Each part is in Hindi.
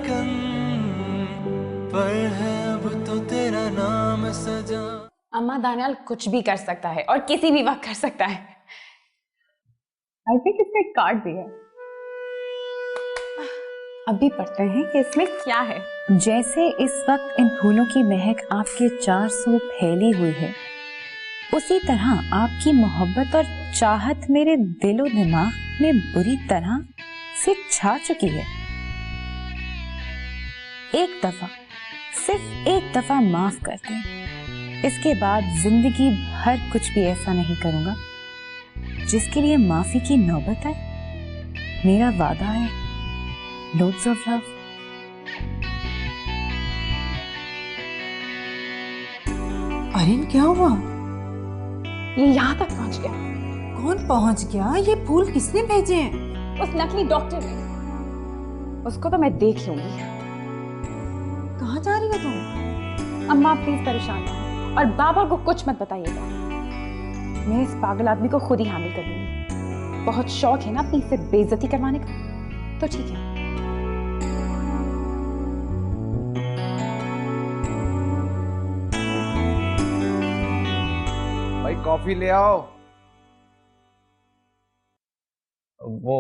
धड़कन पर है अब तो तेरा नाम सजा। अम्मा दानियाल कुछ भी कर सकता है और किसी भी वक्त कर सकता है। आई थिंक इसमें एक कार्ड भी है। अभी पढ़ते हैं कि इसमें क्या है। जैसे इस वक्त इन फूलों की महक आपके 400 फैली हुई है, उसी तरह आपकी मोहब्बत और चाहत मेरे दिलो दिमाग में बुरी तरह से छा चुकी है। एक दफा, सिर्फ एक दफा माफ कर दें। इसके बाद जिंदगी भर कुछ भी ऐसा नहीं करूंगा जिसके लिए माफी की नौबत आए। मेरा वादा है। Loads of love. अरिन क्या हुआ? ये यहाँ तक पहुँच गया। कौन पहुंच गया? ये फूल किसने भेजे हैं? उस नकली डॉक्टर ने। उसको तो मैं देख लूंगी। कहाँ जा रही हो तुम? अम्मा प्लीज परेशान ना हो और बाबा को कुछ मत बताइएगा। मैं इस पागल आदमी को खुद ही हैंडल कर लूंगी। बहुत शौक है ना अपनी इससे बेइज्जती करवाने का, तो ठीक है। भाई कॉफी ले आओ। वो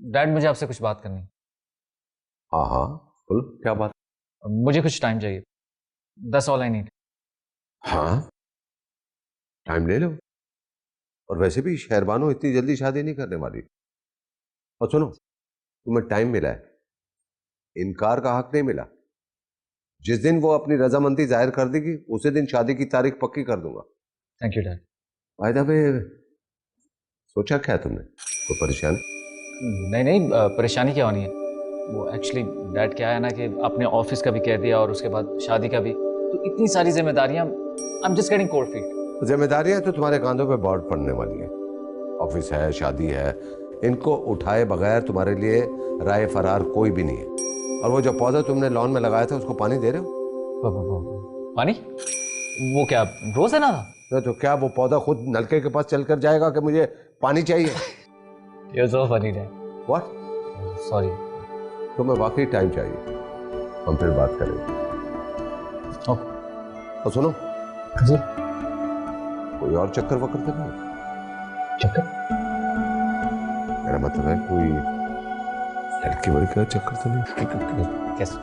डैड, मुझे आपसे कुछ बात करनी। हाँ हाँ बोलो, क्या बात? मुझे कुछ टाइम चाहिए। That's all I need. हाँ टाइम ले लो। और वैसे भी शहरबानो इतनी जल्दी शादी नहीं करने वाली। और सुनो, तुम्हें टाइम मिला है, इनकार का हक नहीं मिला। जिस दिन वो अपनी रजामंदी जाहिर कर देगी उसी दिन शादी की तारीख पक्की कर दूंगा। Thank you dad. भाई दबे, सोचा क्या तुमने? कोई परेशानी? नहीं नहीं, परेशानी क्या होनी है। वो एक्चुअली डैड क्या है ना कि आपने ऑफिस का भी कह दिया और उसके बाद शादी का भी, तो इतनी सारी जिम्मेदारियां, I am just getting cold feet. जिम्मेदारियां तो तुम्हारे कांधों पे बहुत पड़ने वाली है। ऑफिस है, शादी है, इनको उठाए बगैर तुम्हारे लिए राय फरार कोई भी नहीं है। और वो जो पौधा तुमने लॉन में लगाया था उसको पानी दे रहे हो? पानी? वो क्या रोज है ना? तो क्या वो पौधा खुद नलके के पास चलकर जाएगा कि मुझे पानी चाहिए? You're so funny dad. What? Sorry. तुम्हें वाकई टाइम चाहिए, हम फिर बात करेंगे। ओके। और सुनो जी। कोई और चक्कर वक्कर तो नहीं? चक्कर? मेरा मतलब है कोई लड़की वड़की का चक्कर तो नहीं?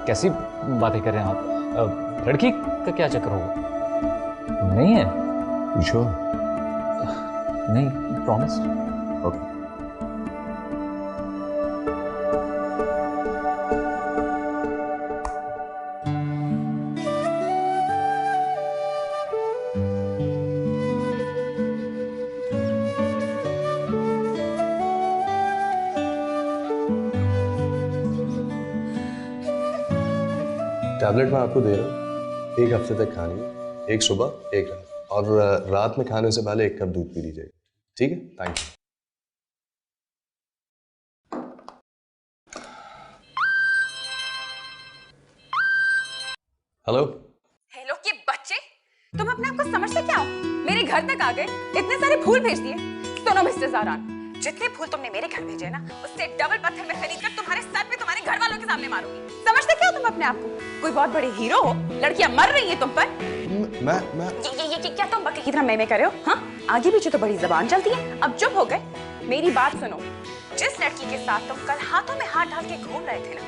कैसी बातें कर रहे हैं आप? लड़की का क्या चक्कर होगा? नहीं है। पूछो। नहीं, प्रॉमिस। ओके। टैबलेट मैं आपको दे रहा हूँ, 1 हफ्ते तक खानी है, 1 सुबह 1 रात, और रात में खाने से पहले 1 कप दूध पी लीजिएगा। ठीक है? Thank you. हेलो। हेलो के बच्चे, तुम अपने आप को समझते क्या हो? मेरे घर तक आ गए, इतने सारे फूल भेज दिए। सुनो मिस्टर ज़ारान, जितने फूल तुमने मेरे घर भेजे ना, उससे डबल पत्थर में खरीद कर तुम्हारे सर पे तुम्हारे घर वालों के सामने मारूंगी। समझते क्या हो तुम अपने आप को? कोई बहुत बड़े हीरो हो? लड़कियां मर रही है तुम पर। मैं ये क्या तुम बकरी की तरह मैं कर रहे हो? हाँ, आगे पीछे तो बड़ी जबान चलती है। अब चुप हो गए? मेरी बात सुनो, जिस लड़की के साथ तुम कल हाथों में हाथ डाल के घूम रहे थे ना,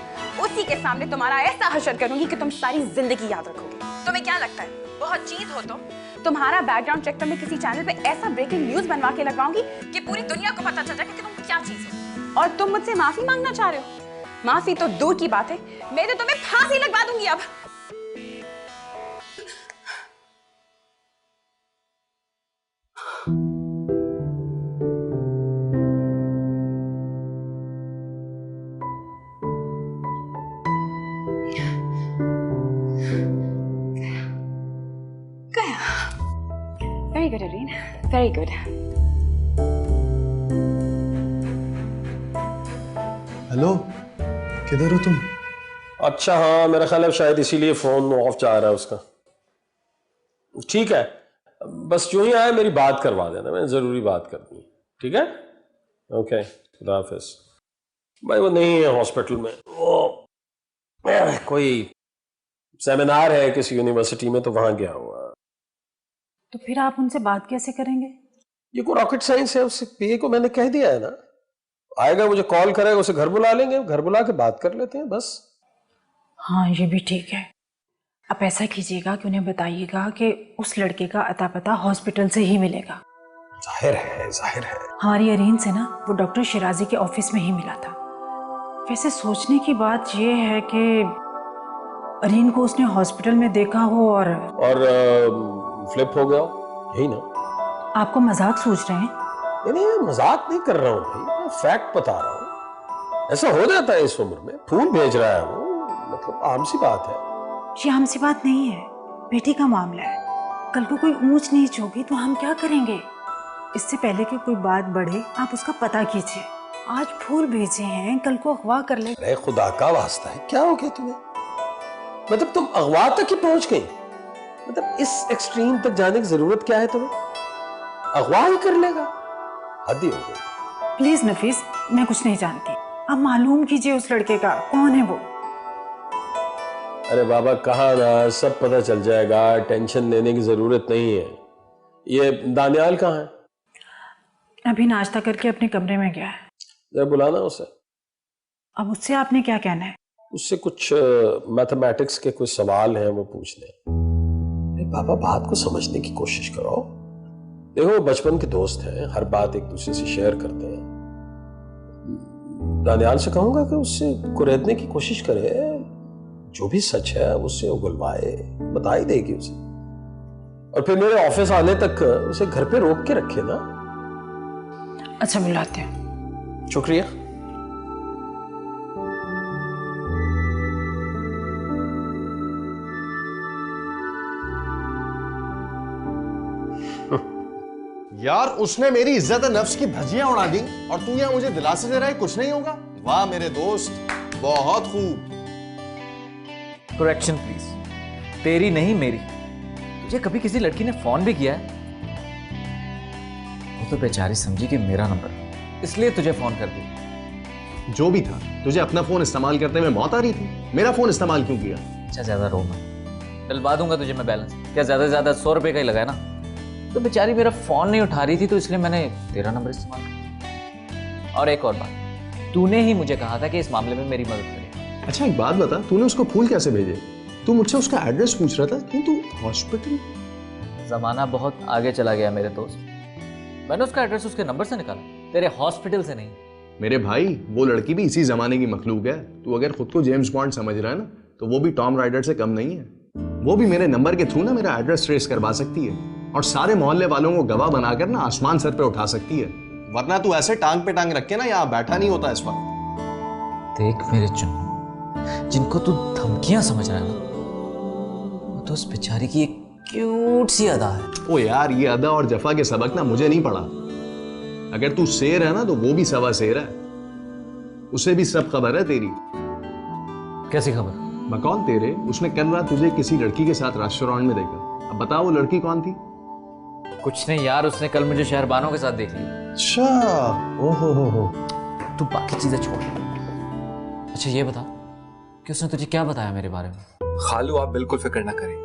उसी के सामने तुम्हारा ऐसा हशर करूंगी कि तुम सारी जिंदगी याद रखोगे। तुम्हें क्या लगता है बहुत चीज हो? तुम्हारा बैकग्राउंड चेक तो मैं किसी चैनल पे ऐसा ब्रेकिंग न्यूज बनवा के लगवाऊंगी कि पूरी दुनिया को पता चल जाएगा कि तुम क्या चीज हो। और तुम मुझसे माफी मांगना चाह रहे हो? माफी तो दूर की बात है, मैं तो तुम्हें फांसी लगवा दूंगी अब। Very good, Irene. Very good. Hello, किधर हो तुम? अच्छा हाँ, मेरा ख्याल है शायद इसीलिए फोन ऑफ जा रहा है उसका। ठीक है, बस जो ही आए मेरी बात करवा देना, मैं जरूरी बात करनी है। ठीक है? ओके, खुदा हाफिज। भाई वो नहीं है हॉस्पिटल में, वो कोई सेमिनार है किसी यूनिवर्सिटी में, तो वहां गया हुआ। तो फिर आप उनसे बात कैसे करेंगे? ये कोई रॉकेट साइंस है, उससे पीए को मैंने कह दिया है ना, आएगा मुझे कॉल करेगा, उसे घर बुला लेंगे, घर बुला के बात कर लेते हैं बस। हाँ ये भी ठीक है। आप ऐसा कीजिएगा कि उन्हें बताइएगा कि उस लड़के का अता पता हॉस्पिटल से ही मिलेगा। जाहिर है, जाहिर है। हमारी अरीन से ना वो डॉक्टर शिराजी के ऑफिस में ही मिला था। वैसे सोचने की बात ये है कि अरीन को उसने हॉस्पिटल में देखा हो और फ्लिप हो गया, यही ना? आपको मजाक सोच रहे हैं? नहीं, मैं मजाक नहीं कर रहा हूँ भाई, मैं फैक्ट बता रहा हूँ। ऐसा हो जाता है इस उम्र में, फूल भेज रहा है वो, मतलब आम सी बात है। ये आम सी बात नहीं है, बेटी का मामला है। कल को कोई ऊंच नीच होगी तो हम क्या करेंगे? इससे पहले कि कोई बात बढ़े आप उसका पता कीजिए। आज फूल भेजे हैं, कल को अगवा कर ले। अरे खुदा का वास्ता है, क्या हो गया तुम्हें? मतलब तुम अगवा तक ही पहुंच गई? मतलब इस एक्सट्रीम तक जाने की जरूरत क्या है तुम्हें? अगवा ही कर लेगा, हद ही हो गई। प्लीज नफीस, मैं कुछ नहीं जानती, आप मालूम कीजिए उस लड़के का कौन है वो। अरे बाबा कहा ना, सब पता चल जाएगा, टेंशन लेने की जरूरत नहीं है। ये दानियाल कहाँ है? अभी नाश्ता करके अपने कमरे में गया है। जरा बुलाना उसे। अब उससे आपने क्या कहना है? उससे कुछ मैथमेटिक्स के कुछ सवाल हैं वो पूछने। अरे बाबा बात को समझने की कोशिश करो। देखो बचपन के दोस्त हैं, हर बात एक दूसरे से शेयर करते हैं। दानियाल से कहूंगा कि उससे कुरेदने की कोशिश करे, जो भी सच है उससे उगलवाए, बता ही देगी उसे। और फिर मेरे ऑफिस आने तक उसे घर पे रोक के रखे ना। अच्छा बुलाते हैं। शुक्रिया। यार उसने मेरी इज्जत नफ्स की धज्जियां उड़ा दी और तू यहाँ मुझे दिलासे दे रहा है कुछ नहीं होगा। वाह मेरे दोस्त, बहुत खूब। करेक्शन प्लीज, तेरी नहीं मेरी। तुझे कभी किसी लड़की ने फोन भी किया है? वो तो बेचारी समझी कि मेरा नंबर, इसलिए तुझे फोन कर दी। जो भी था, तुझे अपना फोन इस्तेमाल करते हुए मौत आ रही थी, मेरा फोन इस्तेमाल क्यों किया? अच्छा ज्यादा रो मत, डलवा दूंगा तुझे मैं बैलेंस। क्या ज्यादा से ज्यादा 100 रुपए का ही लगाया ना? तो बेचारी मेरा फोन नहीं उठा रही थी तो इसलिए मैंने तेरा नंबर इस्तेमाल किया। और एक और बात, तूने ही मुझे कहा था कि इस मामले में मेरी मदद करे। अच्छा एक बात बता, तूने उसको फूल कैसे भेजे? तू मुझसे उसका एड्रेस पूछ रहा था, किंतु हॉस्पिटल? जमाना बहुत आगे चला गया मेरे दोस्त। मैंने उसका एड्रेस उसके नंबर से निकाला, तेरे हॉस्पिटल से नहीं। मेरे भाई वो लड़की भी इसी जमाने की मखलूक है। तू अगर खुद को जेम्स बॉन्ड समझ रहा है ना, तो वो भी टॉम राइडर से कम नहीं है। वो भी मेरे नंबर के थ्रू ना मेरा एड्रेस ट्रेस करवा सकती है और सारे मोहल्ले वालों को गवाह बनाकर ना आसमान सर पे उठा सकती है। वरना तू ऐसे टांग पे टांग रख के ना यहाँ बैठा नहीं होता इस वक्त। देख मेरे चुन्नू, जिनको तू धमकियां समझ रहा है ना, वो तो उस बेचारी की एक क्यूट सी अदा है। ओ यार, ये अदा और जफा के सबक ना मुझे नहीं पड़ा। अगर तू शेर है ना तो वो भी सवा शेर है, उसे भी सब खबर है तेरी। कैसी खबर? कौन तेरे? उसने कल रात तुझे किसी लड़की के साथ रेस्टोरेंट में देखा। अब बता वो लड़की कौन थी? कुछ नहीं यार, उसने कल मुझे शहरबानों के साथ देख लिया। अच्छा, ओहो। तू बाकी चीजें छोड़। अच्छा ये बता कि उसने तुझे क्या बताया मेरे बारे में? खालू आप बिल्कुल फिक्र ना करें,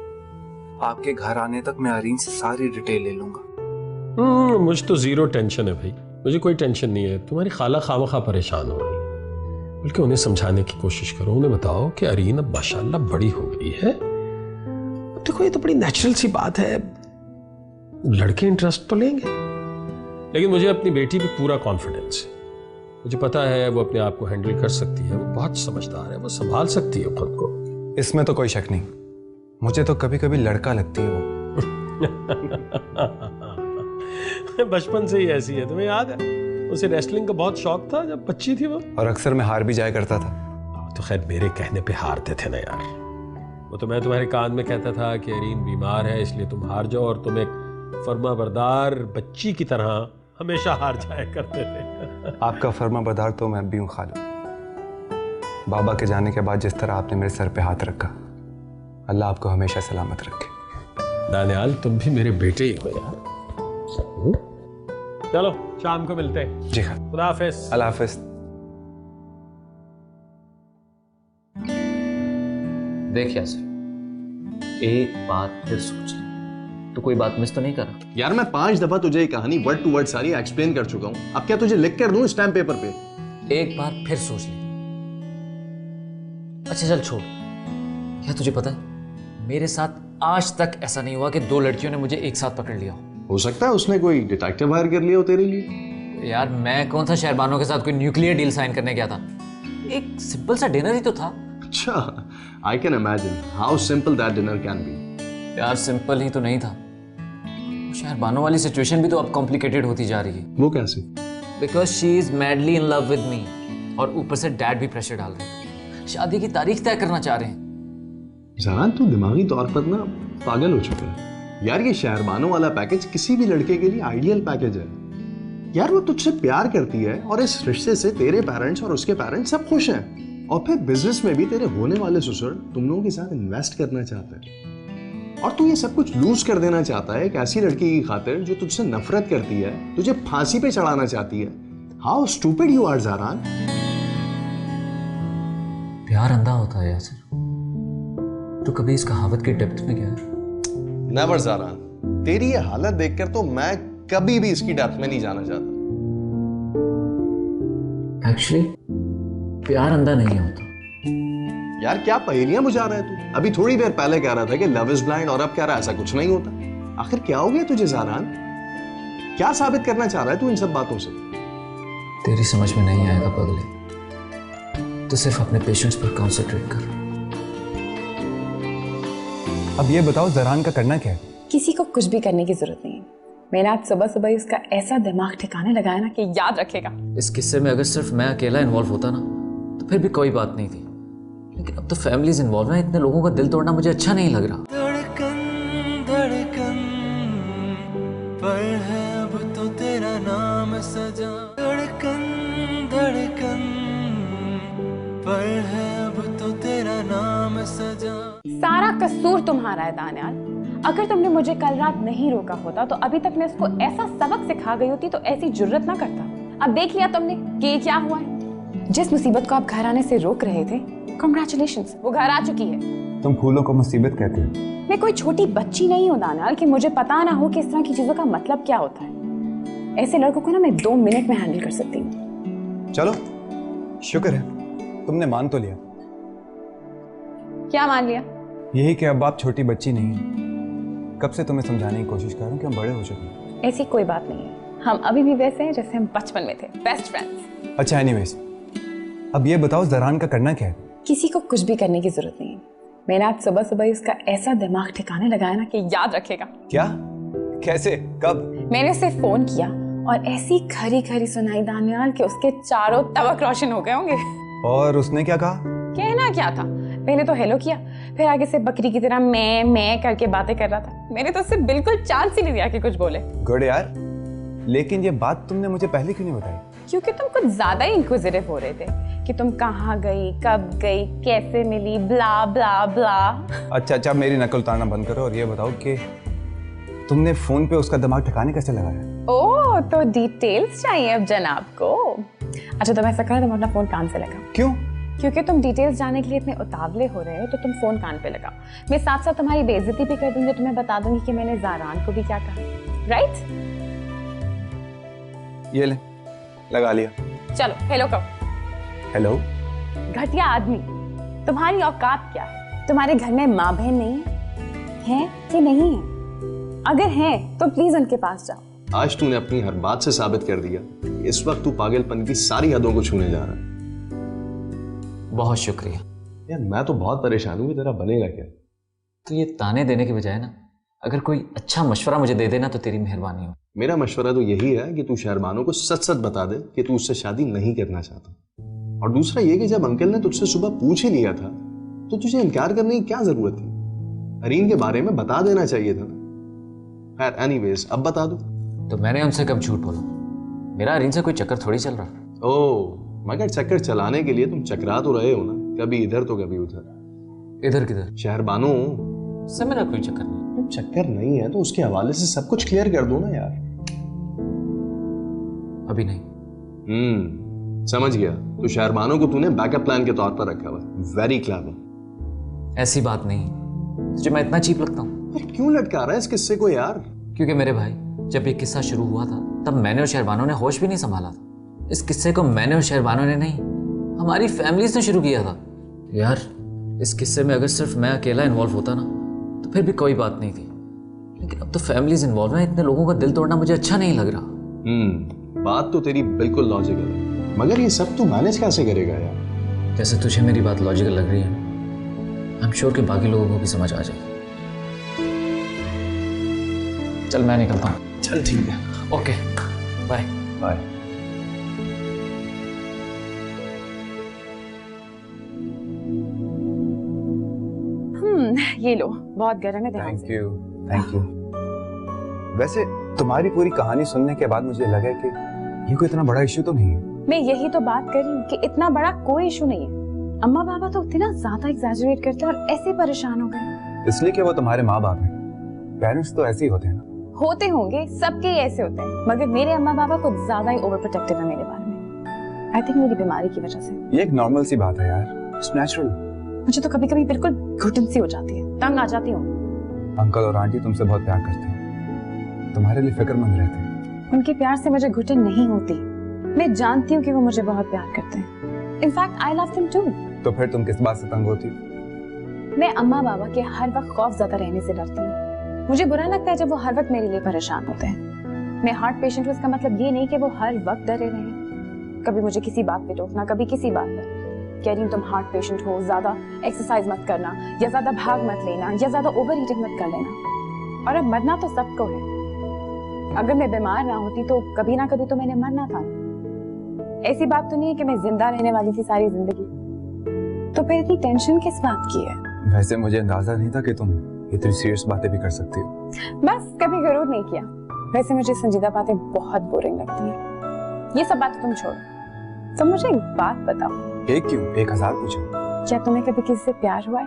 आपके घर आने तक मैं अरीन से सारी डिटेल ले लूंगा। मुझ तो जीरो टेंशन है भाई, मुझे कोई टेंशन नहीं है। तुम्हारी खाला खामखा परेशान हो रही, बल्कि उन्हें समझाने की कोशिश करो। उन्हें बताओ कि अरीन अब माशाल्लाह बड़ी हो गई है। देखो ये तो बड़ी नेचुरल सी बात है, लड़के इंटरेस्ट तो लेंगे। लेकिन मुझे अपनी बेटी पे पूरा कॉन्फिडेंस है। मुझे पता है वो अपने आप को हैंडल कर सकती है, वो बहुत समझदार है, वो संभाल सकती है खुद को। इसमें तो कोई शक नहीं, मुझे तो कभी कभी लड़का लगती है वो। बचपन से ही ऐसी है, तुम्हें याद है? उसे रेसलिंग का बहुत शौक था जब बच्ची थी वो, और अक्सर मैं हार भी जाया करता था। तो खैर मेरे कहने पे हारते थे ना यार। वो तो मैं तुम्हारे कान में कहता था कि अरीन बीमार है इसलिए तुम हार जाओ, और तुम एक फर्माबरदार बच्ची की तरह हमेशा हार जाया करते थे। आपका फर्माबरदार तो मैं भी हूँ खालू। बाबा के जाने के बाद जिस तरह आपने मेरे सर पे हाथ रखा, अल्लाह आपको हमेशा सलामत रखे। दानियाल तुम भी मेरे बेटे ही हो यार। चलो शाम को मिलते हैं। जी हाँ, खुदा हाफिज। अल्लाह हाफिज। देख यासिर, एक बात फिर सोच ले, तो कोई बात मिस तो नहीं कर रहा? यार मैं 5 दफा तुझे ये कहानी वर्ड टू वर्ड सारी एक्सप्लेन कर चुका हूं, अब क्या तुझे लिख कर दूं स्टैम्प पेपर पे? एक बार फिर सोच ले। अच्छा चल छोड़, क्या तुझे पता है मेरे साथ आज तक ऐसा नहीं हुआ कि 2 लड़कियों ने मुझे एक साथ पकड़ लिया हो सकता है उसने कोई डिटेक्टिव हायर कर लिया हो तेरे लिए। यार मैं कौन सा शहरबानों के साथ कोई न्यूक्लियर डील साइन करने गया था? एक सिंपल सा डिनर ही तो था। अच्छा, I can imagine how simple that dinner can be. यार सिंपल ही तो नहीं था, शहरबानों वाली सिचुएशन भी तो अब कॉम्प्लिकेटेड होती जा रही है। वो कैसे? Because she is madly in love with me, और ऊपर से डैड भी प्रेशर डाल रहे हैं, शादी की तारीख तय करना चाह रहे हैं। जरान तू दिमागी तौर पर ना पागल हो चुका है यार। ये शहरबानों वाला पैकेज किसी भी लड़के के लिए आइडियल पैकेज है यार। वो तुझसे प्यार करती है और इस रिश्ते से तेरे पेरेंट्स और उसके पेरेंट्स सब खुश हैं, और फिर बिजनेस में भी तेरे होने वाले ससुर तुम लोगों के साथ इन्वेस्ट करना चाहता है, और तू ये सब कुछ लूज कर देना चाहता है एक ऐसी लड़की की खातिर जो तुझसे नफरत करती है, तुझे फांसी पे चढ़ाना चाहती है। How stupid you are Zaran. प्यार अंधा होता है यासिर, तो कभी इस कहावत के डेप्थ में गया है? नेवर ज़ारान, तेरी ये हालत देखकर तो मैं कभी भी इसकी डेप्थ में नहीं जाना चाहता। एक्चुअली प्यार अंधा नहीं होता यार। क्या पहेलियां बुझा रहा है तू? अभी थोड़ी देर पहले कह रहा था कि लव इज ब्लाइंड, और अब कह रहा है ऐसा कुछ नहीं होता। आखिर क्या हो गया तुझे ज़ारान? क्या साबित करना चाह रहा है तू इन सब बातों से? तेरी समझ में नहीं आएगा पगले, तो सिर्फ अपने पेशेंस पर कॉन्सेंट्रेट कर। अब ये बताओ ज़रान का करना क्या है? किसी को कुछ भी करने की जरूरत नहीं है। मैंने आज सुबह सुबह ही उसका ऐसा दिमाग ठिकाने लगाया ना कि याद रखेगा। इस किस्से में अगर सिर्फ मैं अकेला इन्वॉल्व होता ना तो फिर भी कोई बात नहीं थी, लेकिन अब तो फैमिलीज इन्वॉल्व हैं। इतने लोगों का दिल तोड़ना मुझे अच्छा नहीं लग रहा। धड़कन धड़कन पर है अब तो तेरा नाम सजा। धड़कन धड़कन पर है अब तो तेरा नाम सजा। सारा कसूर तुम्हारा है दानियाल। अगर तुमने मुझे कल रात नहीं रोका होता तो अभी तक मैं उसको ऐसा सबक सिखा गई होती तो ऐसी जुर्रत ना करता। अब देख लिया तुमने कि ये क्या हुआ है। जिस मुसीबत को आप घर आने से रोक रहे थे, कांग्रेचुलेशंस, वो घर आ चुकी है। तुम फूलों को मुसीबत कहते हो? मैं कोई छोटी बच्ची नहीं हूँ दानियाल कि मुझे पता ना हो कि इस तरह की चीजों का मतलब क्या होता है। ऐसे लड़कों को ना मैं 2 मिनट में हैंडल कर सकती हूँ। चलो शुक्र है तुमने मान तो लिया। क्या मान लिया? यही कि अब आप छोटी बच्ची नहीं है। कब से तुम्हें समझाने की कोशिश कर रहा हूँ कि हम बड़े हो चुके हैं। ऐसी कोई बात नहीं है, हम अभी भी वैसे हैं जैसे हम बचपन में थे, बेस्ट फ्रेंड्स। अच्छा एनीवेज, अब ये बताओ ज़रान का करना क्या है? किसी को कुछ भी करने की जरूरत नहीं है। मैंने आज सुबह सुबह उसका ऐसा दिमाग ठिकाने लगाया ना कि याद रखेगा। क्या? कैसे? कब? मैंने उसे फोन किया और ऐसी खरी खरी सुनाई दानियाल कि उसके चारों तवक रोशन हो गए होंगे। और उसने क्या कहा? कहना क्या था, पहले तो हेलो किया, फिर आगे से बकरी की तरह मैं करके बातें कर रहा था। मैंने तो उससे बिल्कुल चांस ही नहीं दिया कि कुछ बोले। गुड यार, लेकिन ये बात तुमने मुझे पहले क्यों नहीं बताई? क्योंकि तुम कुछ ज्यादा ही इंक्विजिटिव हो रहे थे कि तुम कहाँ गई, कब गई, कैसे मिली, ब्ला ब्ला ब्ला। अच्छा मेरी नकल उतारना बंद करो और ये बताओ कि तुमने फोन पे उसका दिमाग ठिकाने कैसे लगाया? ओह, तो डिटेल्स चाहिए अब जनाब को। अच्छा तुम ऐसा करो, तुम अपना फोन कान से लगाओ। क्यों? क्योंकि तुम डिटेल्स जानने के लिए इतने उतावले हो रहे हो, तो तुम फोन कान पे लगाओ। मैं साथ साथ तुम्हारी बेइज्जती भी कर दूंगी, तुम्हें बता दूंगी कि मैंने ज़ारान को भी क्या कहा। राइट? ये ले, लगा लिया। चलो हेलो कहो। हेलो। घटिया आदमी, तुम्हारी औकात क्या है? तुम्हारे घर में माँ बहन नहीं है कि नहीं है? अगर है तो प्लीज उनके पास जाओ। आज तूने अपनी हर बात से साबित कर दिया कि इस वक्त तू पागलपन की सारी हदों को छूने जा रहा है। बहुत शुक्रिया यार, मैं तो बहुत परेशान हूँ कि तेरा बनेगा क्या। तो ये ताने देने के बजाय ना अगर कोई अच्छा मशवरा मुझे दे देना तो तेरी मेहरबानी हो। मेरा मशवरा तो यही है कि तू शहरबानों को सच सच बता दे कि तू उससे शादी नहीं करना चाहता। और दूसरा ये कि जब अंकल ने तुझसे सुबह पूछ ही लिया था तो तुझे इनकार करने की क्या जरूरत थी? अरीन के बारे में बता देना चाहिए था ना। खैर एनीवेज, अब बता दो। तो मैंने उनसे कब झूठ बोला? मेरा अरीन से कोई चक्कर थोड़ी चल रहा। ओह, मगर चक्कर चलाने के लिए तुम चकरा तो रहे हो ना, कभी इधर तो कभी उधर। इधर किधर? शहरबानों से मेरा कोई चक्कर नहीं। चक्कर नहीं है तो उसके हवाले से सब कुछ क्लियर कर दो ना यार। अभी नहीं। समझ गया। तो शहरबानों को तूने बैकअप प्लान के तौर पर रखा हुआ। Very clever. ऐसी बात नहीं, तुझे मैं इतना चीप लगता हूँ? अरे क्यों लटका रहा है इस किस्से को यार? क्योंकि मेरे भाई, जब ये किस्सा शुरू हुआ था तब मैंने और शहरबानो ने होश भी नहीं संभाला था। इस किस्से को मैंने और शहरबानो ने नहीं, हमारी फैमिलीज ने शुरू किया था। यार इस किस्से में अगर सिर्फ मैं अकेला इन्वॉल्व होता ना तो फिर भी कोई बात नहीं थी, लेकिन अब तो फैमिलीज इन्वॉल्व हैं। इतने लोगों का दिल तोड़ना मुझे अच्छा नहीं लग रहा। बात तो तेरी बिल्कुल लॉजिकल है, मगर ये सब तू मैनेज कैसे करेगा यार? जैसे तुझे मेरी बात लॉजिकल लग रही है, आई एम श्योर कि बाकी लोगों को भी समझ आ जाएगी। चल मैं निकलता हूँ। चल ठीक है, ओके बाय बाय। ये लो, बहुत गर्म है। ध्यान से। Thank you. वैसे तुम्हारी पूरी कहानी सुनने के बाद मुझे लगा कि ये कोई इतना बड़ा इश्यू तो नहीं है। मैं यही तो बात कर रही हूँ कि इतना बड़ा कोई इशू नहीं है। अम्मा पापा तो इतना ज्यादा एग्जैजरेट करते हैं और ऐसे परेशान हो गए। इसलिए कि वो तुम्हारे माँ बाप हैं। पेरेंट्स तो ऐसे ही होते हैं ना। होते होंगे, सबके ही ऐसे होते हैं, मगर मेरे अम्मा पापा कुछ ज्यादा ही ओवर प्रोटेक्टिव है मेरे बारे में। आई थिंक मेरी बीमारी की वजह से। ये एक नॉर्मल सी बात है यार, इट्स नेचुरल। मुझे तो कभी कभी बिल्कुल घुटन सी हो जाती है, तंग आ जाती हूँ। अंकल और आंटी तुमसे बहुत प्यार करते हैं, तुम्हारे लिए फिक्रमंद रहते हैं। उनके प्यार से मुझे घुटन नहीं होती। मैं जानती हूँ कि वो मुझे बहुत प्यार करते हैं। In fact I love them too. तो फिर तुम किस बात से तंग होती? मैं अम्मा बाबा के हर वक्त खौफज़दा रहने से डरती हूँ। मुझे बुरा लगता है जब वो हर वक्त मेरे लिए परेशान होते हैं। मैं हार्ट पेशेंट हूँ, इसका मतलब ये नहीं कि वो हर वक्त डरे रहें। कभी मुझे किसी बात पे टोकना, कभी किसी बात पर कह रही हूँ तुम हार्ट पेशेंट हो, ज्यादा एक्सरसाइज मत करना, या ज्यादा भाग मत लेना, या ज्यादा ओवर ईटिंग मत कर लेना। और अब मरना तो सबको है। अगर मैं बीमार ना होती तो कभी ना कभी तो मैंने मरना था। ऐसी बात तो नहीं है कि मैं जिंदा रहने वाली थी सारी जिंदगी। तो फिर इतनी टेंशन किस बात की है? वैसे मुझे अंदाजा नहीं था कि तुम इतनी सीरियस बातें भी कर सकती हो। बस कभी गरूर नहीं किया। वैसे मुझे संजीदा बातें बहुत बोरिंग लगती है। ये सब बातें तुम छोड़ो। तो मुझे एक बात बताओ। एक क्यों, 1000 पूछो। क्या तुम्हें कभी किसी से प्यार हुआ है?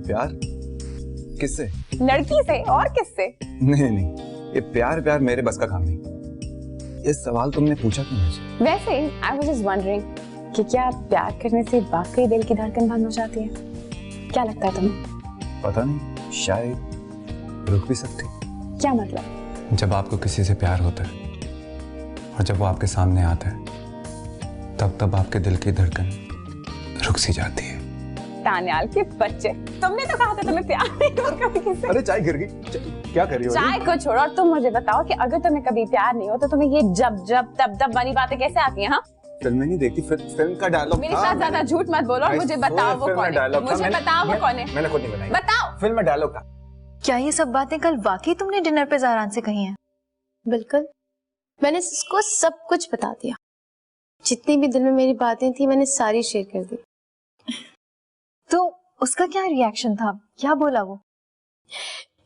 प्यार? किससे? लड़की से और किससे? नहीं, ये प्यार मेरे बस का काम नहीं। ये सवाल तुमने पूछा क्यों मुझे? वैसे आई वाज जस्ट वंडरिंग कि क्या प्यार करने से वाकई दिल की धड़कन बंद हो जाती है? क्या लगता है तुम्हें? पता नहीं, शायद रुक भी सकती। क्या मतलब? जब आपको किसी से प्यार होता है और जब वो आपके सामने आता है तब आपके दिल की धड़कन रुक सी जाती है। तान्याल के बच्चे, तुमने तो कहा था तुम्हें प्यार नहीं होगा किसी से। अरे चाय गिर गई, क्या कर रही हो? चाय को छोड़ो और तुम मुझे बताओ कि अगर तुम्हें कभी प्यार नहीं हो तो तुम्हें ये जब तब वाली बातें कैसे आती हैं? हाँ, फिल्म नहीं देखती, फिल्म का डायलॉग। मेरे साथ ज्यादा झूठ मत बोलो और मुझे बताओ वो कौन है। मुझे बताओ वो कौन है। मैंने खुद नहीं बनाई। बताओ। फिल्म में डायलॉग था। क्या ये सब बातें कल वाकई तुमने डिनर पे ज़हरान से कही हैं? बिल्कुल, मैंने इसको सब कुछ बता दिया। जितनी भी दिल में मेरी बातें थी मैंने सारी शेयर कर दी। तो उसका क्या रिएक्शन था? क्या बोला वो?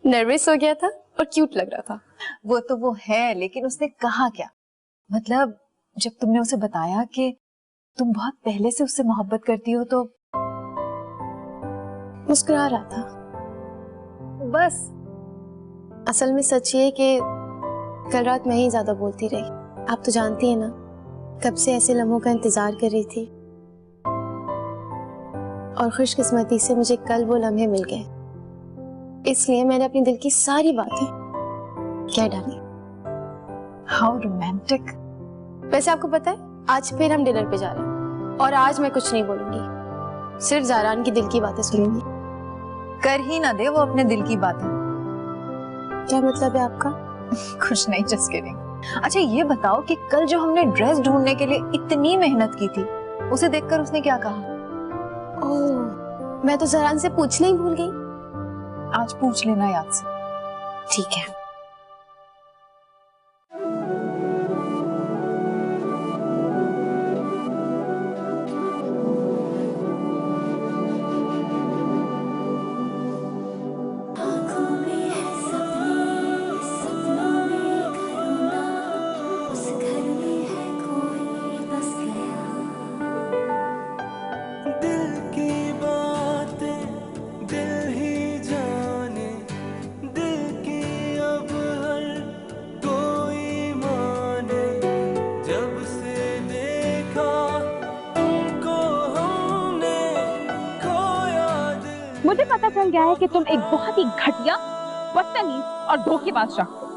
नर्वस हो गया था और क्यूट लग रहा था। वो तो वो है, लेकिन उसने कहा क्या? मतलब जब तुमने उसे बताया कि तुम बहुत पहले से उससे मोहब्बत करती हो तो? मुस्कुरा रहा था बस। असल में सच ये है कि कल रात मैं ही ज्यादा बोलती रही। आप तो जानती हैं ना, कब से ऐसे लम्हों का इंतजार कर रही थी और खुशकिस्मती से मुझे कल वो लम्हे मिल गए। इसलिए मैंने अपने दिल की सारी बातें कह डाली। How romantic. वैसे आपको पता है, आज फिर हम डिनर पे जा रहे हैं और आज मैं कुछ नहीं बोलूंगी, सिर्फ ज़हरान की दिल की बातें सुनूंगी। कर ही ना दे वो अपने दिल की बातें। क्या मतलब है आपका? कुछ नहीं, जस्ट किडिंग। अच्छा ये बताओ कि कल जो हमने ड्रेस ढूंढने के लिए इतनी मेहनत की थी, उसे देखकर उसने क्या कहा? ओह, मैं तो ज़हरान से पूछना ही भूल गई। आज पूछ लेना याद से। ठीक है। मुझे पता चल गया है कि तुम एक बहुत ही घटिया, बदतमीज और धोखेबाज शख्स हो।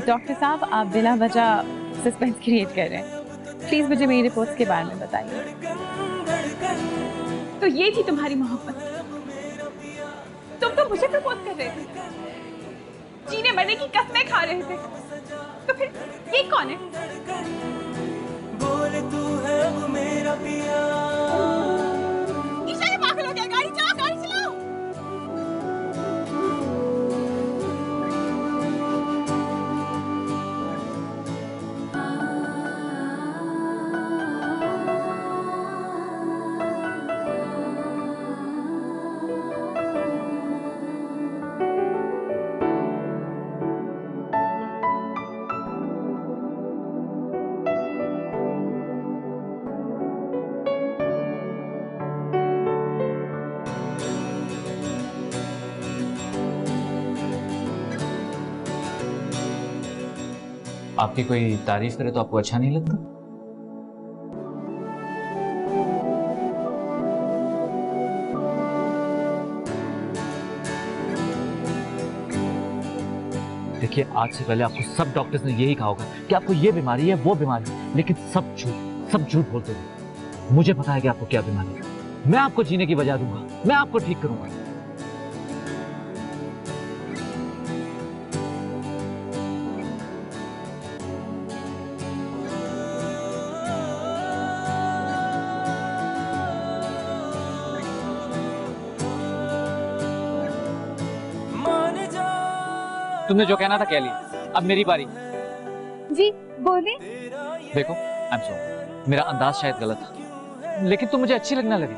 डॉक्टर साहब, आप बिना वजह सस्पेंस क्रिएट कर रहे हैं। प्लीज मुझे मेरी रिपोर्ट्स के बारे में बताइए। तो ये थी तुम्हारी मोहब्बत? तुम तो मुझे प्रपोज कर रहे थे, जीने मरने की कस्में खा रहे थे, तो फिर ये कौन है? बोले तू है वो मेरा पिया। ईशा, ये पागल हो गया, गाड़ी चलाओ, गाड़ी चलाओ। आपकी कोई तारीफ करे तो आपको अच्छा नहीं लगता? देखिए, आज से पहले आपको सब डॉक्टर्स ने यही कहा होगा कि आपको ये बीमारी है, वो बीमारी है, लेकिन सब झूठ बोलते हैं। मुझे पता है कि आपको क्या बीमारी है। मैं आपको जीने की वजह दूंगा, मैं आपको ठीक करूंगा। तुमने जो कहना था कह लिया, अब मेरी बारी। जी बोले। देखो, आई एम सॉरी, मेरा अंदाज शायद गलत था, लेकिन तुम मुझे अच्छी लगने लगी।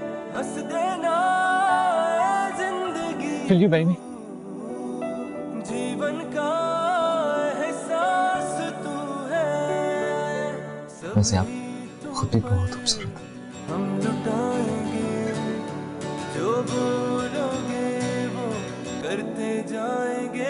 फिर भाई में जीवन का एहसास तू है। वैसे आप खुद भी बहुत खूबसूरत हैं। हम लुटाएंगे जो भूलोगे वो करते जाएंगे।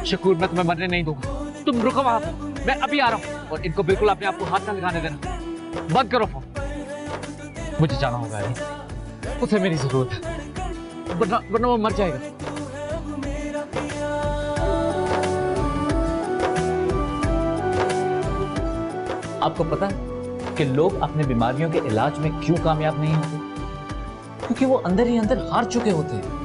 शकूर, मैं तुम्हें मरने नहीं दूंगा। तुम रुको वहां पर, मैं अभी आ रहा हूँ। और इनको बिल्कुल अपने आप को हाथ ना लगाने देना। बंद करो फोन। मुझे जाना होगा यार, उसे मेरी जरूरत है, वरना वो मर जाएगा। आपको पता है कि लोग अपने बीमारियों के इलाज में क्यों कामयाब नहीं होते? क्योंकि वो अंदर ही अंदर हार चुके होते हैं।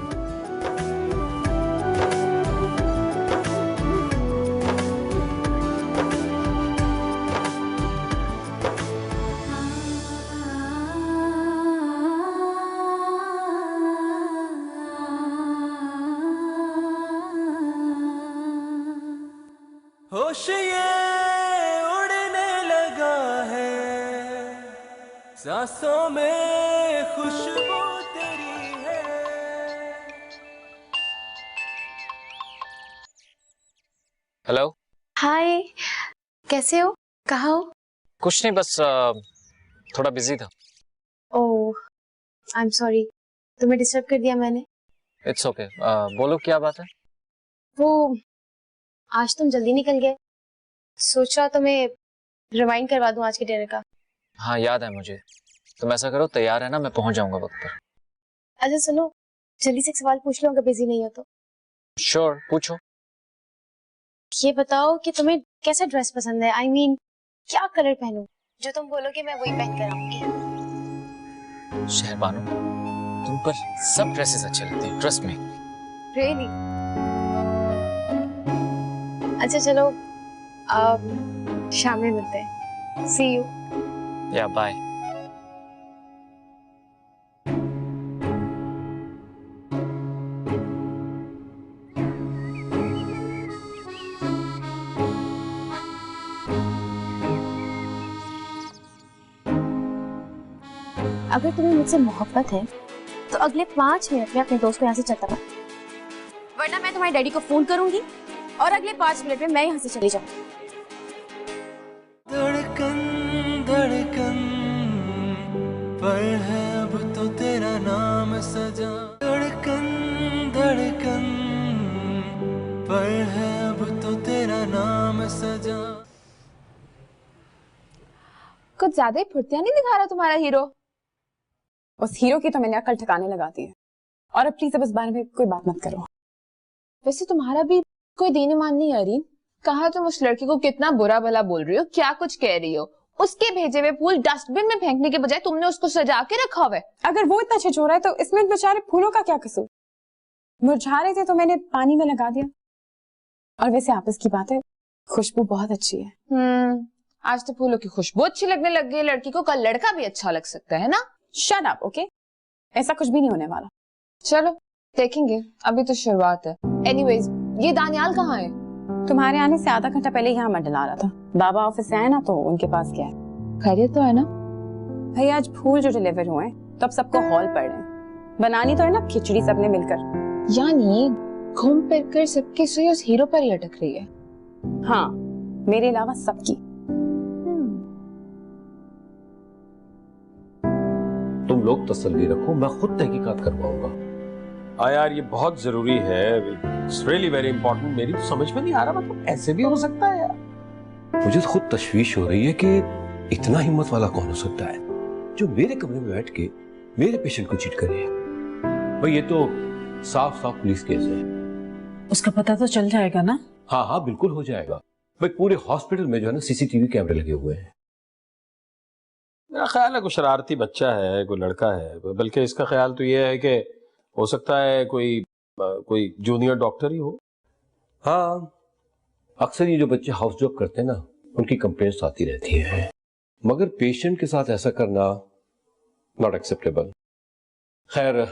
होश ये उड़ने लगा है, सांसों में खुशबू तेरी है। हेलो। हाय, कैसे हो? कहाँ हो? कुछ नहीं, बस थोड़ा बिजी था। ओह, आई एम सॉरी, तुम्हें डिस्टर्ब कर दिया मैंने। इट्स ओके, बोलो क्या बात है? वो आज तुम जल्दी निकल गए, सोचा तुम्हें रिमाइंड करवा दूं आज के डिनर का। हाँ, याद है मुझे। तुम ऐसा करो, तैयार है ना, मैं पहुंच जाऊंगा वक्त पर। अच्छा सुनो, जल्दी से एक सवाल पूछ लो अगर बिजी नहीं हो तो। श्योर, पूछो। ये बताओ कि तुम्हें कैसा ड्रेस पसंद है? I mean, क्या कलर पहनूं? जो तुम बोलोगे मैं वही पहन कर आऊंगी। शहरबानो, तुम पर सब ड्रेसेस अच्छे लगते हैं, ट्रस्ट मी। Really? अच्छा चलो, शाम में मिलते हैं। See you. या बाय। अगर तुम्हें मुझसे मोहब्बत है तो अगले 5 मिनट में अपने दोस्त को यहाँ से चलता कर, वरना मैं तुम्हारे डैडी को फोन करूंगी और अगले 5 मिनट में मैं यहाँ से चली जाऊंगी। धड़कन धड़कन पर है अब तो तेरा नाम सजा, धड़कन धड़कन पर है अब तो तेरा नाम सजा। कुछ ज्यादा ही फुर्तियां नहीं दिखा रहा तुम्हारा हीरो। उस हीरो की तो मैंने अकल ठिकाने लगा दी है। और अब प्लीज अब इस बारे में कोई बात मत करो। वैसे तुम्हारा भी कोई दीन ईमान नहीं है अरीन। कहा तुम उस लड़की को कितना बुरा भला बोल रही हो, क्या कुछ कह रही हो। उसके भेजे हुए फूल डस्टबिन में फेंकने के बजाय तुमने उसको सजा के रखा हुआ है। अगर वो इतना छिछोरा है तो इसमें बेचारे फूलों का क्या कसूर। मुरझा रहे थे तो मैंने पानी में लगा दिया। और वैसे आपस की बात है, खुशबू बहुत अच्छी है। आज तो फूलों की खुशबू अच्छी लगने लग गई लड़की को, कल लड़का भी अच्छा लग सकता है ना। Shut up, okay? ऐसा कुछ भी नहीं होने वाला। चलो देखेंगे, अभी तो शुरुआत है। एनीवेज, ये दानियाल कहाँ है? तुम्हारे आने से आधा घंटा पहले यहाँ मंडला रहा था। बाबा ऑफिस से आए ना तो उनके पास गया है। खैरियत तो है ना? भाई आज फूल जो डिलीवर हुए हैं तो अब सबको हॉल पड़ रहे हैं। बनानी तो है ना खिचड़ी सबने मिलकर। यानी घूम फिर कर सबकी सुई उस हीरो पर ही अटक रही है। हाँ, मेरे अलावा सबकी। तुम लोग तसल्ली रखो, मैं खुद तहकीकात करवाऊंगा। हाँ यार, ये बहुत जरूरी है। It's really very important. मेरी तो समझ में नहीं आ रहा, मतलब ऐसे भी हो सकता है यार। मुझे तो खुद तशवीश हो रही है कि इतना हिम्मत वाला कौन हो सकता है जो मेरे कमरे में बैठ के मेरे पेशेंट को चीट करे। भाई ये तो साफ साफ पुलिस केस है। उसका पता तो चल जाएगा ना? हाँ हाँ बिल्कुल हो जाएगा। भाई पूरे हॉस्पिटल में जो है ना सीसीटीवी कैमरे लगे हुए हैं। मेरा ख्याल है कोई शरारती बच्चा है, कोई लड़का है। बल्कि इसका ख्याल तो ये है कि हो सकता है कोई जूनियर डॉक्टर ही हो। हाँ, अक्सर ये जो बच्चे हाउस जॉब करते हैं ना, उनकी कंप्लेंट्स आती रहती हैं। मगर पेशेंट के साथ ऐसा करना नॉट एक्सेप्टेबल। खैर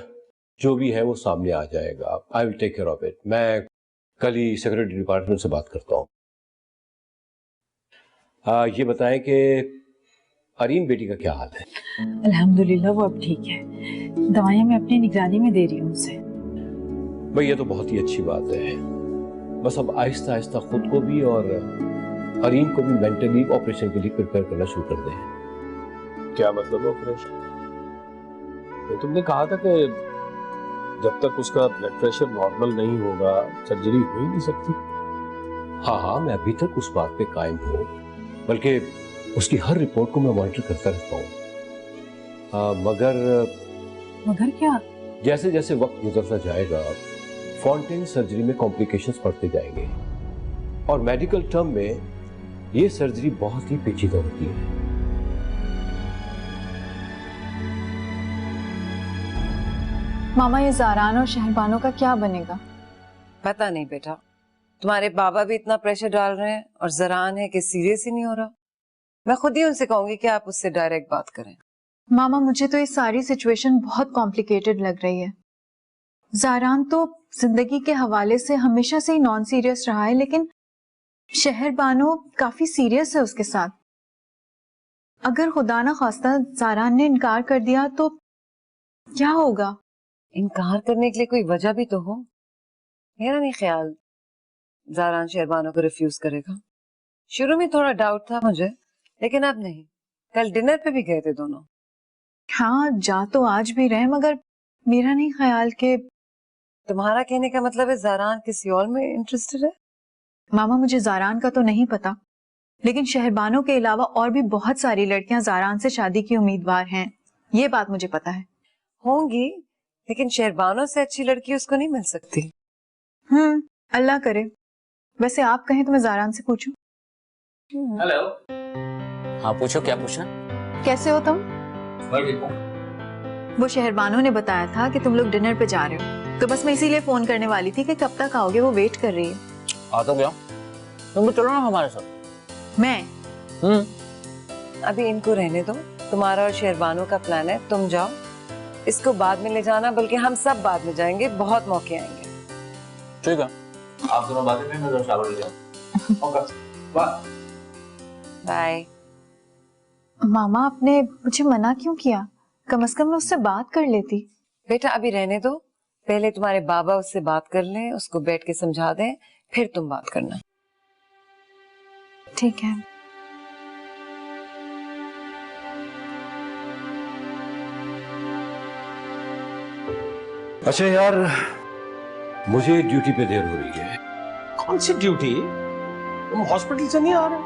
जो भी है वो सामने आ जाएगा। I will take care of it. मैं कल ही सेक्रेटरी डिपार्टमेंट से बात करता हूँ। ये बताएं कि अरीन बेटी का क्या हाल है? अल्हम्दुलिल्लाह वो अब ठीक है। दवाइयाँ मैं अपनी निगरानी में दे रही हूँ उसे। भाई ये तो बहुत ही अच्छी बात है। बस अब आहिस्ता आहिस्ता खुद को भी और अरीन को भी मेंटली ऑपरेशन के लिए प्रिपेयर करना शुरू कर दें। क्या मतलब ऑपरेशन? तो तुमने कहा था कि जब तक उसका ब्लड प्रेशर नॉर्मल नहीं होगा सर्जरी हो ही नहीं सकती। हाँ हाँ, मैं अभी तक उस बात पे कायम हूँ। बल्कि उसकी हर रिपोर्ट को मैं मॉनिटर करता रहता हूँ। मगर क्या? जैसे जैसे वक्त गुजरता जाएगा फॉन्टेन सर्जरी में कॉम्प्लिकेशंस बढ़ते जाएंगे और मेडिकल टर्म में ये सर्जरी बहुत ही पेचीदा होती है। मामा, ये ज़ारान और शहरबानो का क्या बनेगा? पता नहीं बेटा, तुम्हारे बाबा भी इतना प्रेशर डाल रहे हैं और ज़रान है कि सीरियस ही नहीं हो रहा। मैं खुद ही उनसे कहूंगी कि आप उससे डायरेक्ट बात करें। मामा, मुझे तो ये सारी सिचुएशन बहुत कॉम्प्लिकेटेड लग रही है। ज़ारान तो जिंदगी के हवाले से हमेशा से ही नॉन सीरियस रहा है, लेकिन शहरबानो काफी सीरियस है उसके साथ। अगर खुदा ना खास्ता ज़ारान ने इनकार कर दिया तो क्या होगा? इनकार करने के लिए कोई वजह भी तो हो। मेरा नहीं ख्याल ज़ारान शहरबानो को रिफ्यूज करेगा। शुरू में थोड़ा डाउट था मुझे, लेकिन अब नहीं। कल डिनर पे भी गए थे दोनों। हाँ, जा तो आज भी रहे, मगर मेरा नहीं ख्याल कि। तुम्हारा कहने का मतलब है ज़ारान किसी और में इंटरेस्टेड है? मामा, मुझे ज़ारान का तो नहीं पता, लेकिन शहरबानो के अलावा और भी बहुत सारी लड़कियां ज़ारान से शादी की उम्मीदवार हैं। ये बात मुझे पता है। होंगी, लेकिन शहरबानों से अच्छी लड़की उसको नहीं मिल सकती। अल्लाह करे। वैसे आप कहें तो मैं ज़ारान से पूछूं। हेलो। हाँ पूछो, क्या पूछना? कैसे हो तुम? ठीक हूँ। वो शहरबानों ने बताया था कि तुम लोग डिनर पे जा रहे हो, तो बस मैं इसीलिए फोन करने वाली थी कि कब तक आओगे, वो वेट कर रही है। आ तो गया, तुम चलो ना हमारे साथ। मैं? अभी इनको रहने दो, तुम्हारा और शहरबानों का प्लान है, तुम जाओ। इसको बाद में ले जाना, बल्कि हम सब बाद में जाएंगे, बहुत मौके आएंगे। ठीक है, आप दोनों बातें करें, मैं जरा शावर ले जाऊं। Okay, bye. मामा आपने मुझे मना क्यों किया? कम से कम मैं उससे बात कर लेती। बेटा अभी रहने दो, पहले तुम्हारे बाबा उससे बात कर लें, उसको बैठ के समझा दें, फिर तुम बात करना। ठीक है। अच्छा यार, मुझे ड्यूटी पे देर हो रही है। कौन सी ड्यूटी? तुम हॉस्पिटल से नहीं आ रहे?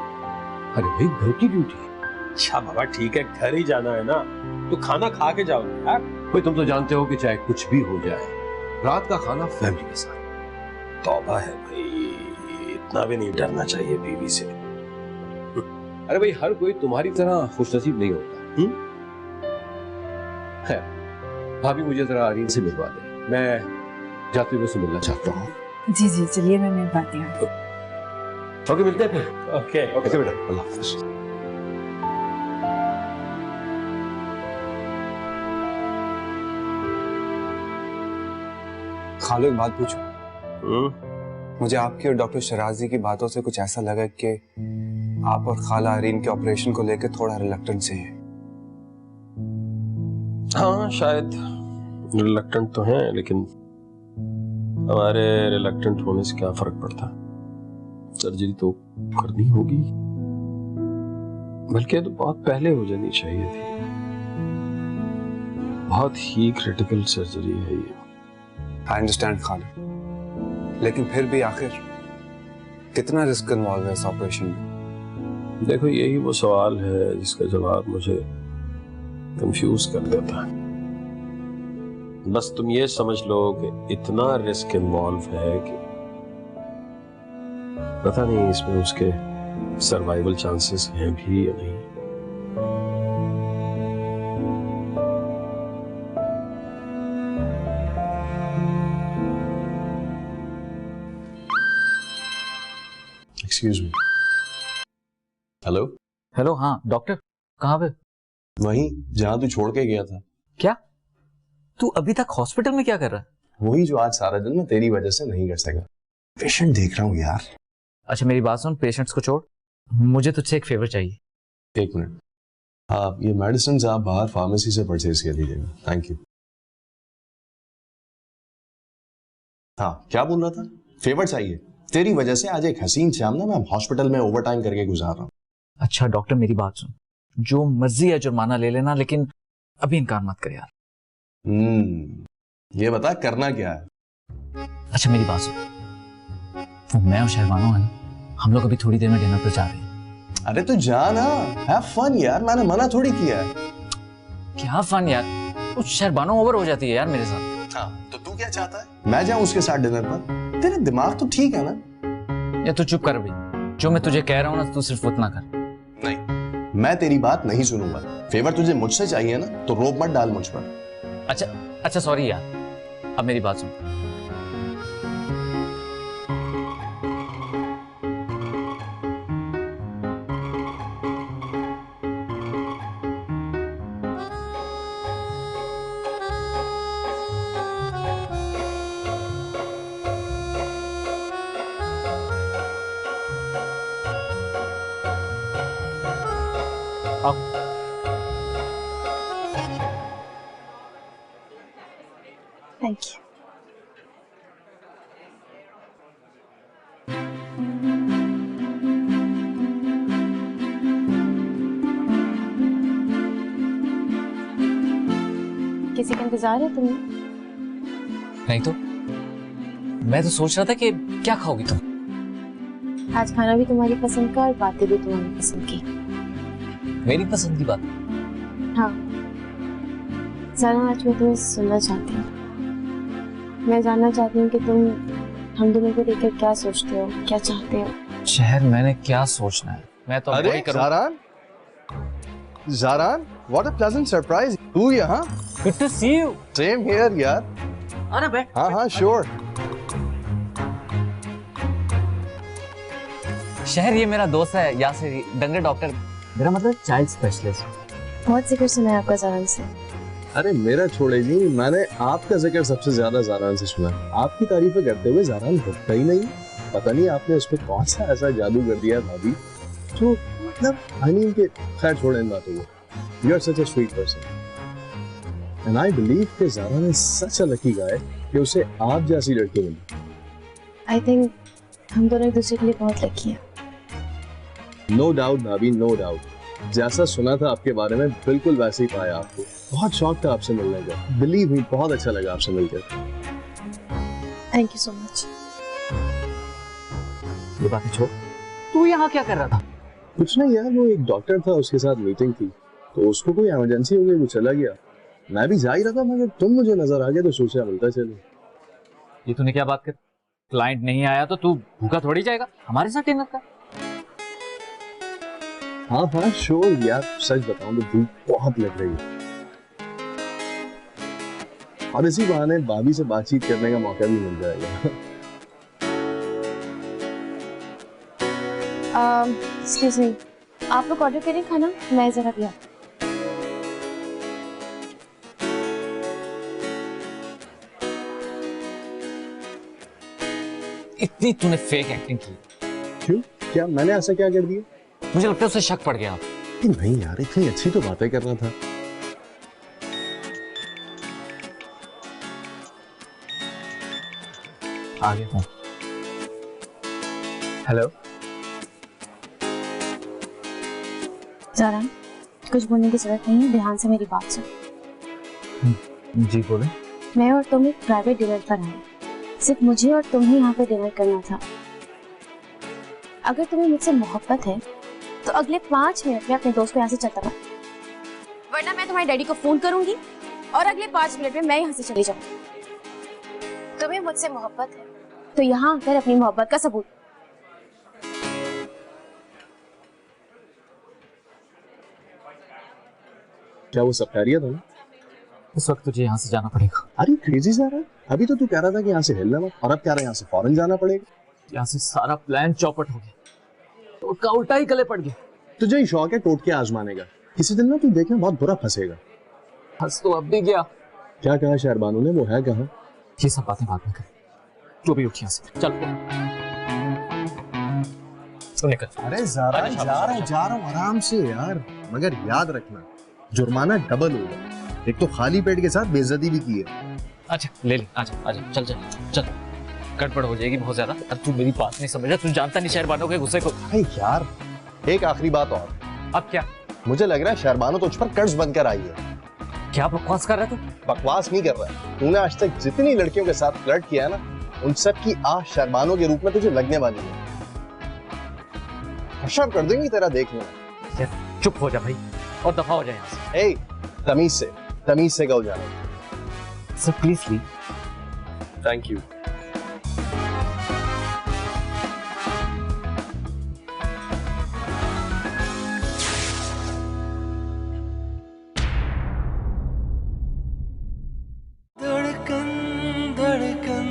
अरे भाई घर की ड्यूटी। अच्छा बाबा ठीक है, घर ही जाना है ना, तो खाना खा के जाओ यार। भाई तुम तो जानते हो कि चाहे कुछ भी हो जाए, रात का खाना फैमिली के साथ। तौबा है भाई, इतना भी नहीं डरना चाहिए बीवी से। अरे भाई हर कोई तुम्हारी तरह खुशनसीब नहीं होता। है भाभी, मुझे जरा आरीन से मिलवा दे, मैं जाते हुए उससे मिलना चाहता हूँ। जी जी चलिए, मैं मिलवाती हूँ। ओके मिलते हैं फिर। ओके ओके बेटा, अल्लाह हाफ़िज़। खालो एक बात पूछूं? मुझे आपकी और डॉक्टर शराजी की बातों से कुछ ऐसा लगा कि आप और खाला अरीन के ऑपरेशन को लेकर थोड़ा रिलक्टेंट है। हाँ शायद रिलक्टेंट तो हैं, लेकिन हमारे रिलक्टेंट होने से क्या फर्क पड़ता? सर्जरी तो करनी होगी, बल्कि तो बहुत पहले हो जानी चाहिए थी। बहुत ही क्रिटिकल सर्जरी है ये। आई अंडरस्टैंड खाला, लेकिन फिर भी आखिर कितना रिस्क इन्वॉल्व है इस ऑपरेशन में? देखो यही वो सवाल है जिसका जवाब मुझे कंफ्यूज कर देता है। बस तुम ये समझ लो कि इतना रिस्क इन्वॉल्व है कि पता नहीं इसमें उसके सर्वाइवल चांसेस हैं भी या नहीं। Excuse me. हेलो। हेलो, हाँ डॉक्टर, कहाँ पे? वहीं जहां तू छोड़ के गया था। क्या? तू अभी तक हॉस्पिटल में क्या कर रहा है? वही जो आज सारा दिन मैं तेरी वजह से नहीं कर सका। पेशेंट देख रहा हूँ यार। अच्छा मेरी बात सुन, पेशेंट्स को छोड़, मुझे तुझसे एक फेवर चाहिए। एक मिनट। हाँ ये मेडिसिन आप बाहर फार्मेसी से परचेज कर लीजिएगा। Thank you. हाँ क्या बोल रहा था? फेवर चाहिए? तेरी वजह से आज एक हसीन शाम ना मैं हॉस्पिटल में ओवर टाइम करके गुजार रहा हूँ। अच्छा डॉक्टर मेरी बात सुन, जो मर्जी है जुर्माना ले लेना, लेकिन अभी इनकार मत कर यार। ये बता करना क्या है? अच्छा मेरी बात सुन, वो मैं और शहरबानो है ना, हम लोग अभी थोड़ी देर में डिनर पर जा रहे हैं। अरे तो जा ना, हैव फन यार, मैंने मना थोड़ी किया है। क्या फन यार, तो शहरबानो ओवर हो जाती है यार मेरे साथ। हाँ तो तू क्या चाहता है? मैं जाऊं उसके साथ डिनर पर? तेरा दिमाग तो ठीक है ना? या तू चुप कर भी, जो मैं तुझे कह रहा हूँ ना तू सिर्फ उतना कर। नहीं, मैं तेरी बात नहीं सुनूंगा। फेवर तुझे मुझसे चाहिए ना, तो रोप मत डाल मुझ पर। अच्छा सॉरी यार, अब मेरी बात सुन। Thank you. किसी का इंतजार है तुम्हें? नहीं तो मैं तो सोच रहा था कि क्या खाओगी तुम? आज खाना भी तुम्हारी पसंद का और बातें भी तुम्हारी पसंद की। मेरी पसंद की बात? हाँ, ज़रा आज मैं तुम्हें सुनना चाहती हूँ। मैं जानना चाहती हूँ कि तुम हम दोनों को देखकर क्या सोचते हो, क्या चाहते हो। शहर मैंने क्या सोचना है, मैं तो अरे वही करूँ। ज़ारान, ज़ारान, what a pleasant surprise. तू यहाँ? Good to see you. Same here यार. अरे बैठ। हाँ, sure. शहर ये मेरा दोस्त है यासिर, डंगर डॉक्टर, मेरा मतलब चाइल्ड स्पेशलिस्ट। बहुत जिक्र सुना है आपका ज़ारान से। अरे मेरा छोड़े जी, मैंने आपका जिक्र सबसे ज्यादा ज़ारान से सुना है। आपकी तारीफें करते हुए ज़ारान रुकता ही नहीं। पता नहीं आपने उस पर कौन सा ऐसा जादू कर दिया भाभी, जो मतलब हनी के खैर छोड़े इन बातों को। You are such a sweet person and I believe कि Zaran is such a lucky guy कि उसे आप जैसी लड़की मिली। आई थिंक हम दोनों एक दूसरे के लिए बहुत लकी हैं। नो डाउट भाभी, नो डाउट। जैसा सुना था आपके बारे में बिल्कुल वैसे ही पाया आपको। बहुत शौक था आपसे मिलने का। बिलीव मी, बहुत अच्छा लगा आपसे मिलकर। Thank you so much. ये बातें छोड़, तू यहाँ क्या कर रहा था? कुछ नहीं यार, वो एक डॉक्टर था, उसके साथ मीटिंग थी, तो उसको कोई इमरजेंसी हो गई, वो चला गया। मैं भी जा ही रहा था, मगर तुम मुझे नजर आ गए तो सोचा मिलता चलो। ये तूने क्या बात कर? क्लाइंट नहीं आया तो तू भूखा थोड़ी जाएगा, हमारे साथ डिनर कर। हाँ हाँ श्योर यार, सच बताऊं तो भूख बहुत लग रही है, और इसी बहाने भाभी से बातचीत करने का मौका भी मिल जाएगा। एक्सक्यूज मी, आप लोग ऑर्डर करें खाना, मैं जरा भी आती। इतनी तूने फेक एक्टिंग की। क्यों? क्या मैंने ऐसा क्या कर दिया? मुझे लगता है उसे शक पड़ गया। नहीं यार, इतनी अच्छी तो बातें कर रहा था। आ गया हूँ। हेलो ज़ारा, कुछ बोलने की जरूरत नहीं है, ध्यान से मेरी बात सुन। जी बोले। मैं और तुम एक प्राइवेट डिनर पर आए, सिर्फ मुझे और तुम्हें यहाँ पे डिनर करना था। अगर तुम्हें मुझसे मोहब्बत है तो अगले 5 मिनट में अपने दोस्त को यहाँ से चलता कर, वरना मैं तुम्हारे डैडी को फोन करूंगी और अगले 5 मिनट में मैं यहाँ से चली जाऊंगी। तुम्हें मुझसे मोहब्बत है तो यहाँ आकर अपनी मोहब्बत का सबूत। क्या वो सब खैरियत है ना? इस वक्त तुझे यहाँ से जाना पड़ेगा। अरे क्रेजी ज़ारा, अभी तो तू कह रहा था कि यहाँ से हिलना मत, और अब कह रहा है यहाँ से फौरन जाना पड़ेगा। यहाँ से सारा प्लान चौपट हो गया, तो का उल्टा ही गले पड़ गया। तुझे ही शौक है टोटके आजमाने का, किसी दिन ना तू देखना बहुत बुरा फंसेगा। फंस तो अब भी गया। क्या कहा शहरबानू ने, वो है कहाँ? ये सब बातें बाद में कर, जो भी उठ यहाँ से चल। तो निकल। अरे ज़ारा, जा रहा हूँ आराम से यार, मगर याद रखना जुर्माना डबल होगा। एक तो खाली पेट के साथ बेइज्जती भी की है। अच्छा ले ले, आजा आजा, चल चल चल, गड़बड़ हो जाएगी बहुत ज्यादा। अब तू मेरी बात नहीं समझ रहा, तू जानता नहीं शहरबानों के गुस्से को। अरे यार, एक आखिरी बात और। अब क्या? मुझे लग रहा है शहरबानो तुझ पर कर्ज बनकर आई है। क्या बकवास कर रहा है तू? बकवास नहीं कर रहा है, तूने आज तक जितनी लड़कियों के साथ फ्लर्ट किया है ना, उन सब की आह शहरबानो के रूप में तुझे लगने वाली है। हशर कर देंगी तेरा देख लेना। चुप हो जा भाई और दफा हो जाए यहाँ से। तमीज से कहो जाना। Sir please leave. Thank you. धड़कन धड़कन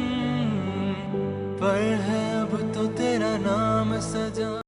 पर है अब तो तेरा नाम सजा।